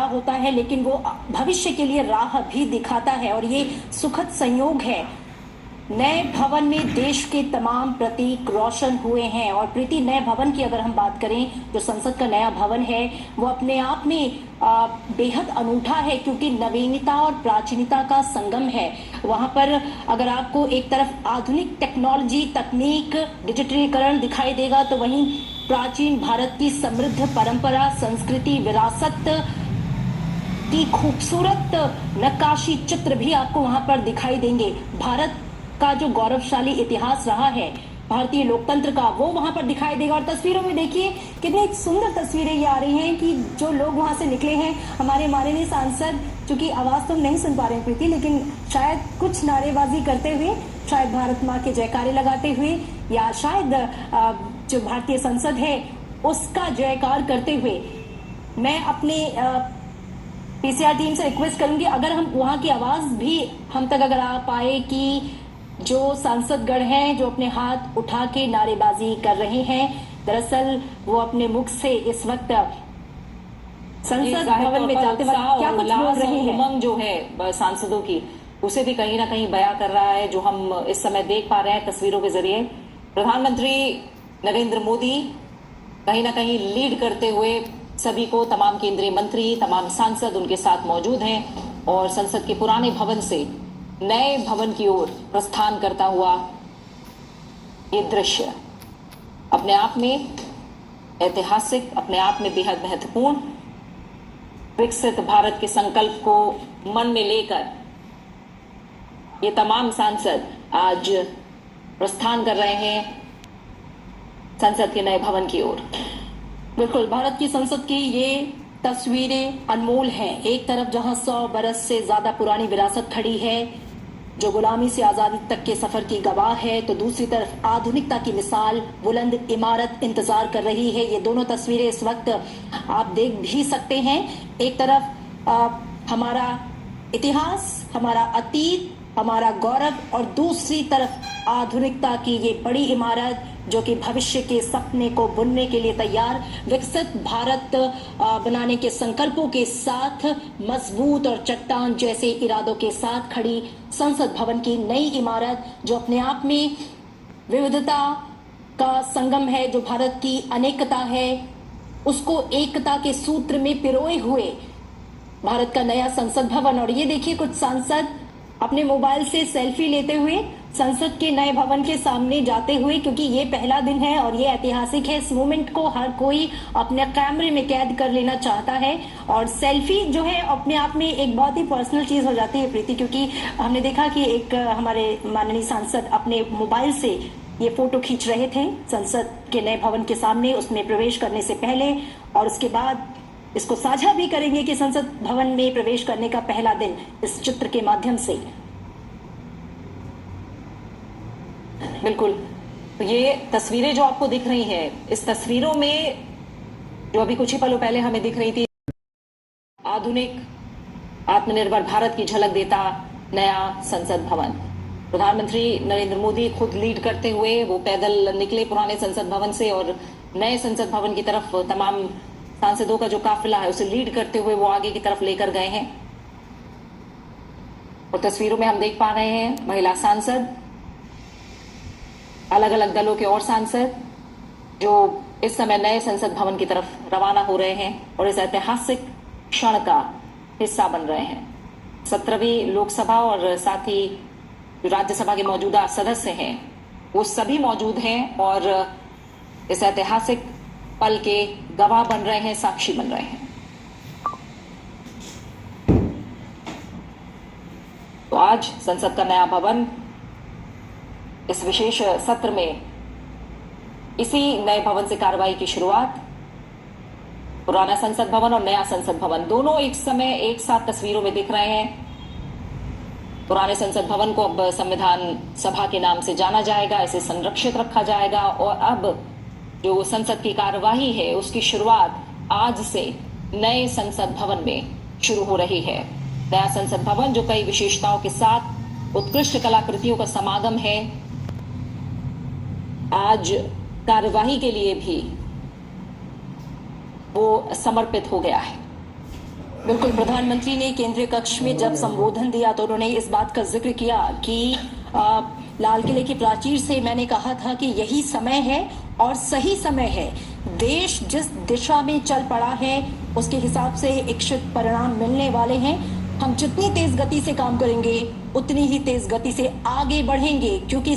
बड़ा होता है, लेकिन वो भविष्य के लिए राह भी दिखाता है। और ये सुखद संयोग है, नए भवन में देश के तमाम प्रतीक रोशन हुए हैं। और प्रीति, नए भवन की अगर हम बात करें, जो संसद का नया भवन है वो अपने आप में बेहद अनूठा है, क्योंकि नवीनता और प्राचीनता का संगम है। वहां पर अगर आपको एक तरफ आधुनिक टेक्नोलॉजी, तकनीक, डिजिटलीकरण दिखाई देगा, तो वहीं प्राचीन भारत की समृद्ध परंपरा, संस्कृति, विरासत की खूबसूरत नक्काशी चित्र भी आपको वहां पर दिखाई देंगे। भारत का जो गौरवशाली इतिहास रहा है भारतीय लोकतंत्र का, वो वहां पर दिखाई देगा। और तस्वीरों में देखिए कितनी सुंदर तस्वीरें ये आ रही हैं कि जो लोग वहां से निकले हैं, हमारे माननीय सांसद, चूंकि आवाज तो हम नहीं सुन पा रहे हैं प्रीति, लेकिन शायद कुछ नारेबाजी करते हुए, शायद भारत माँ के जयकारे लगाते हुए, या शायद जो भारतीय संसद है उसका जयकार करते हुए, मैं अपने पीसीआर टीम से रिक्वेस्ट करूंगी अगर हम वहां की आवाज भी हम तक अगर आ पाए कि जो सांसदगण हैं जो अपने हाथ उठा के नारेबाजी कर रहे हैं, दरअसल वो अपने मुख से इस वक्त संसद भवन में जाते वक्त क्या कुछ बोल रहे हैं। उमंग जो है सांसदों की, उसे भी कहीं ना कहीं बयां कर रहा है, जो हम इस समय देख पा रहे हैं तस्वीरों के जरिए। प्रधानमंत्री नरेंद्र मोदी कहीं ना कहीं लीड करते हुए सभी को, तमाम केंद्रीय मंत्री, तमाम सांसद उनके साथ मौजूद हैं और संसद के पुराने भवन से नए भवन की ओर प्रस्थान करता हुआ ये दृश्य अपने आप में ऐतिहासिक, अपने आप में बेहद महत्वपूर्ण, विकसित भारत के संकल्प को मन में लेकर ये तमाम सांसद आज प्रस्थान कर रहे हैं संसद के नए भवन की ओर। बिल्कुल, भारत की संसद की ये तस्वीरें अनमोल हैं। एक तरफ जहां 100 बरस से ज्यादा पुरानी विरासत खड़ी है जो गुलामी से आजादी तक के सफर की गवाह है, तो दूसरी तरफ आधुनिकता की मिसाल, बुलंद इमारत इंतजार कर रही है। ये दोनों तस्वीरें इस वक्त आप देख भी सकते हैं। एक तरफ हमारा इतिहास, हमारा अतीत, हमारा गौरव, और दूसरी तरफ आधुनिकता की ये बड़ी इमारत जो कि भविष्य के सपने को बुनने के लिए तैयार, विकसित भारत बनाने के संकल्पों के साथ, मजबूत और चट्टान जैसे इरादों के साथ खड़ी संसद भवन की नई इमारत, जो अपने आप में विविधता का संगम है, जो भारत की अनेकता है उसको एकता के सूत्र में पिरोए हुए भारत का नया संसद भवन। और ये देखिए कुछ सांसद अपने मोबाइल से सेल्फी लेते हुए संसद के नए भवन के सामने जाते हुए, क्योंकि ये पहला दिन है और ये ऐतिहासिक है। इस मोमेंट को हर कोई अपने कैमरे में कैद कर लेना चाहता है। और सेल्फी जो है अपने आप में एक बहुत ही पर्सनल चीज हो जाती है प्रीति, क्योंकि हमने देखा कि एक हमारे माननीय सांसद अपने मोबाइल से ये फोटो खींच रहे थे संसद के नए भवन के सामने, उसमें प्रवेश करने से पहले, और उसके बाद इसको साझा भी करेंगे कि संसद भवन में प्रवेश करने का पहला दिन इस चित्र के माध्यम से। बिल्कुल, तो ये तस्वीरें जो आपको दिख रही हैं, इस तस्वीरों में जो अभी कुछ ही पलों पहले हमें दिख रही थी, आधुनिक आत्मनिर्भर भारत की झलक देता नया संसद भवन। प्रधानमंत्री नरेंद्र मोदी खुद लीड करते हुए वो पैदल निकले पुराने संसद भवन से और नए संसद भवन की तरफ तमाम सांसदों का जो काफिला है उसे लीड करते हुए वो आगे की तरफ लेकर गए हैं। और तस्वीरों में हम देख पा रहे हैं महिला सांसद, अलग अलग दलों के और सांसद जो इस समय नए संसद भवन की तरफ रवाना हो रहे हैं और इस ऐतिहासिक क्षण का हिस्सा बन रहे हैं। 17वीं लोकसभा और साथ ही जो राज्यसभा के मौजूदा सदस्य हैं वो सभी मौजूद हैं और इस ऐतिहासिक पल के गवाह बन रहे हैं, साक्षी बन रहे हैं। तो आज संसद का नया भवन इस विशेष सत्र में इसी नए भवन से कार्रवाई की शुरुआत। पुराना संसद भवन और नया संसद भवन दोनों एक समय एक साथ तस्वीरों में दिख रहे हैं। पुराने संसद भवन को अब संविधान सभा के नाम से जाना जाएगा, इसे संरक्षित रखा जाएगा और अब जो संसद की कार्यवाही है उसकी शुरुआत आज से नए संसद भवन में शुरू हो रही है। नया संसद भवन जो कई विशेषताओं के साथ उत्कृष्ट कलाकृतियों का समागम है, आज कार्यवाही के लिए भी वो समर्पित हो गया है। बिल्कुल, प्रधानमंत्री ने केंद्रीय कक्ष में जब संबोधन दिया तो उन्होंने इस बात का जिक्र किया कि लाल किले की प्राचीर से मैंने कहा था कि यही समय है और सही समय है। देश जिस दिशा में चल पड़ा है उसके हिसाब से इच्छित परिणाम मिलने वाले हैं। हम जितनी तेज गति से काम करेंगे उतनी ही तेज गति से आगे बढ़ेंगे, क्योंकि